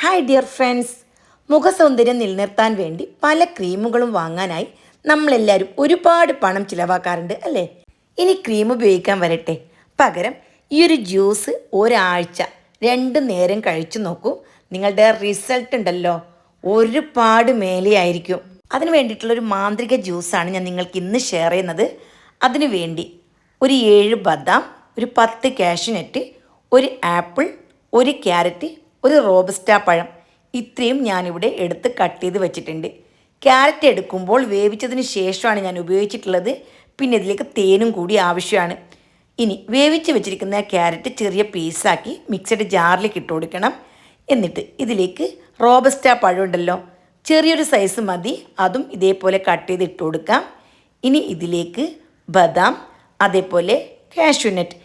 Hi dear friends, മുഖസൗന്ദര്യം നിലനിർത്താൻ വേണ്ടി പല ക്രീമുകളും വാങ്ങാനായി നമ്മളെല്ലാവരും ഒരുപാട് പണം ചിലവാക്കാറുണ്ട് അല്ലേ? ഇനി ക്രീം ഉപയോഗിക്കാൻ വരട്ടെ, പകരം ഈ ഒരു ജ്യൂസ് ഒരാഴ്ച 2 നേരം കഴിച്ചു നോക്കൂ. നിങ്ങളുടെ റിസൾട്ട് ഉണ്ടല്ലോ ഒരുപാട് മേലെയായിരിക്കും. അതിന് വേണ്ടിയിട്ടുള്ളൊരു മാന്ത്രിക ജ്യൂസാണ് ഞാൻ നിങ്ങൾക്ക് ഇന്ന് ഷെയർ ചെയ്യുന്നത്. അതിനു വേണ്ടി ഒരു 7 ബദാം, ഒരു 10 കാഷ്യൂനട്ട്, ഒരു ആപ്പിൾ, ഒരു ക്യാരറ്റ്, ഒരു റോബസ്റ്റ പഴം, ഇത്രയും ഞാനിവിടെ എടുത്ത് കട്ട് ചെയ്ത് വെച്ചിട്ടുണ്ട്. ക്യാരറ്റ് എടുക്കുമ്പോൾ വേവിച്ചതിന് ശേഷമാണ് ഞാൻ ഉപയോഗിച്ചിട്ടുള്ളത്. പിന്നെ ഇതിലേക്ക് തേനും കൂടി ആവശ്യമാണ്. ഇനി വേവിച്ച് വെച്ചിരിക്കുന്ന ക്യാരറ്റ് ചെറിയ പീസാക്കി മിക്സഡ് ജാറിലേക്ക് ഇട്ട് കൊടുക്കണം. എന്നിട്ട് ഇതിലേക്ക് റോബസ്റ്റ പഴം ഉണ്ടല്ലോ, ചെറിയൊരു സൈസ് മതി, അതും ഇതേപോലെ കട്ട് ചെയ്ത് ഇട്ട് കൊടുക്കാം. ഇനി ഇതിലേക്ക് ബദാം, അതേപോലെ കാഷ്യൂനട്ട്,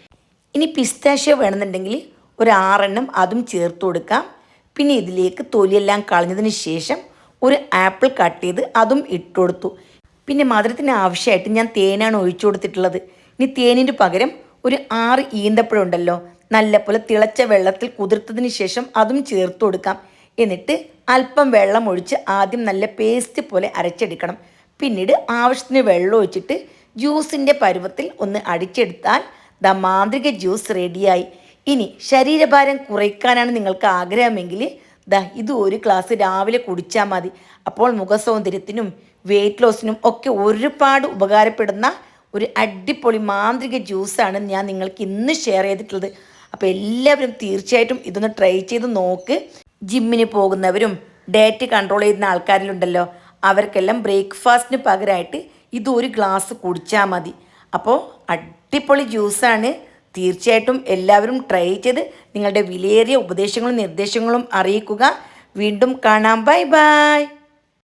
ഇനി പിസ്താഷ്യോ വേണമെന്നുണ്ടെങ്കിൽ ഒരു 6 എണ്ണം അതും ചേർത്ത് കൊടുക്കാം. പിന്നെ ഇതിലേക്ക് തൊലിയെല്ലാം കളഞ്ഞതിന് ശേഷം ഒരു ആപ്പിൾ കട്ട് ചെയ്ത് അതും ഇട്ട് കൊടുത്തു. പിന്നെ മധുരത്തിന് ആവശ്യമായിട്ട് ഞാൻ തേനാണ് ഒഴിച്ചു കൊടുത്തിട്ടുള്ളത്. ഇനി തേനിന് പകരം ഒരു 6 ഈന്തപ്പഴം ഉണ്ടല്ലോ, നല്ലപോലെ തിളച്ച വെള്ളത്തിൽ കുതിർത്തതിന് ശേഷം അതും ചേർത്ത് കൊടുക്കാം. എന്നിട്ട് അല്പം വെള്ളം ഒഴിച്ച് ആദ്യം നല്ല പേസ്റ്റ് പോലെ അരച്ചെടുക്കണം. പിന്നീട് ആവശ്യത്തിന് വെള്ളം ഒഴിച്ചിട്ട് ജ്യൂസിൻ്റെ പരുവത്തിൽ ഒന്ന് അടിച്ചെടുത്താൽ മാന്ത്രിക ജ്യൂസ് റെഡിയായി. ഇനി ശരീരഭാരം കുറയ്ക്കാനാണ് നിങ്ങൾക്ക് ആഗ്രഹമെങ്കിൽ ഇത് ഒരു ഗ്ലാസ് രാവിലെ കുടിച്ചാൽ മതി. അപ്പോൾ മുഖസൗന്ദര്യത്തിനും വെയിറ്റ് ലോസിനും ഒക്കെ ഒരുപാട് ഉപകാരപ്പെടുന്ന ഒരു അടിപൊളി മാന്ത്രിക ജ്യൂസാണ് ഞാൻ നിങ്ങൾക്ക് ഇന്ന് ഷെയർ ചെയ്തിട്ടുള്ളത്. അപ്പോൾ എല്ലാവരും തീർച്ചയായിട്ടും ഇതൊന്ന് ട്രൈ ചെയ്ത് നോക്ക്. ജിമ്മിന് പോകുന്നവരും ഡയറ്റ് കൺട്രോൾ ചെയ്യുന്ന ആൾക്കാരിലുണ്ടല്ലോ, അവർക്കെല്ലാം ബ്രേക്ക്ഫാസ്റ്റിന് പകരമായിട്ട് ഇത് ഒരു ഗ്ലാസ് കുടിച്ചാൽ മതി. അപ്പോൾ അടിപൊളി ജ്യൂസാണ്. തീർച്ചയായിട്ടും എല്ലാവരും ട്രൈ ചെയ്ത് നിങ്ങളുടെ വിലയേറിയ ഉപദേശങ്ങളും നിർദ്ദേശങ്ങളും അറിയിക്കുക. വീണ്ടും കാണാം. Bye bye.